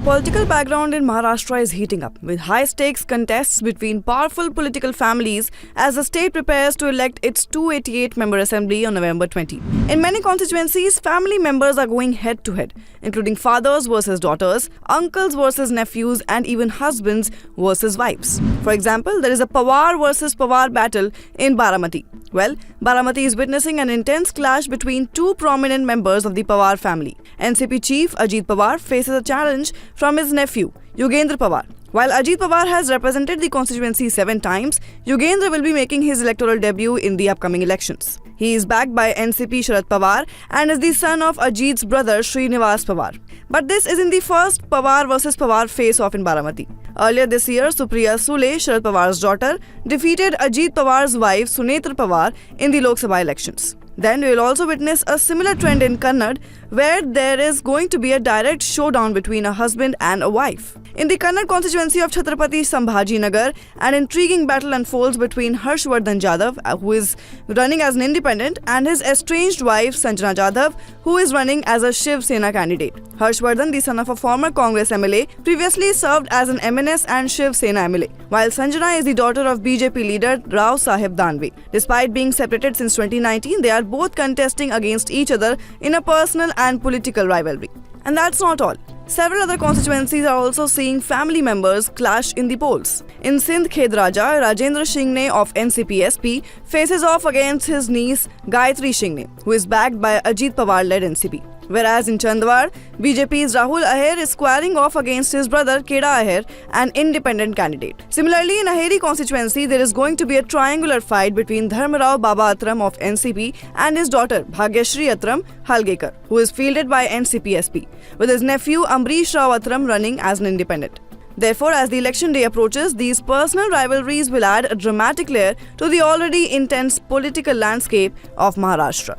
political background in Maharashtra is heating up, with high-stakes contests between powerful political families as the state prepares to elect its 288-member assembly on November 20. In many constituencies, family members are going head-to-head, including fathers versus daughters, uncles versus nephews, and even husbands versus wives. For example, there is a Pawar versus Pawar battle in Baramati. Well, Baramati is witnessing an intense clash between two prominent members of the Pawar family. NCP chief Ajit Pawar faces a challenge from his nephew, Yogendra Pawar. While Ajit Pawar has represented the constituency 7 times, Yogendra will be making his electoral debut in the upcoming elections. He is backed by NCP Sharad Pawar and is the son of Ajit's brother Srinivas Pawar. But this isn't the first Pawar versus Pawar face-off in Baramati. Earlier this year, Supriya Sule, Sharad Pawar's daughter, defeated Ajit Pawar's wife Sunetra Pawar in the Lok Sabha elections. Then we will also witness a similar trend in Kannad, where there is going to be a direct showdown between a husband and a wife. In the Kannad constituency of Chhatrapati Sambhaji Nagar, an intriguing battle unfolds between Harshvardhan Jadhav, who is running as an independent, and his estranged wife Sanjana Jadhav, who is running as a Shiv Sena candidate. Harshvardhan, the son of a former Congress MLA, previously served as an MNS and Shiv Sena MLA, while Sanjana is the daughter of BJP leader Rao Sahib Danve. Despite being separated since 2019, they are both contesting against each other in a personal and political rivalry. And that's not all. Several other constituencies are also seeing family members clash in the polls. In Sindh Khedraja, Rajendra Shingne of NCP-SP faces off against his niece Gayatri Shingne, who is backed by Ajit Pawar-led NCP. Whereas in Chandwad, BJP's Rahul Aher is squaring off against his brother Keda Aher, an independent candidate. Similarly, in Aheri constituency, there is going to be a triangular fight between Dharmarao Baba Atram of NCP and his daughter Bhagyashri Atram Halgekar, who is fielded by NCP-SP, with his nephew Amrish Rao Atram running as an independent. Therefore, as the election day approaches, these personal rivalries will add a dramatic layer to the already intense political landscape of Maharashtra.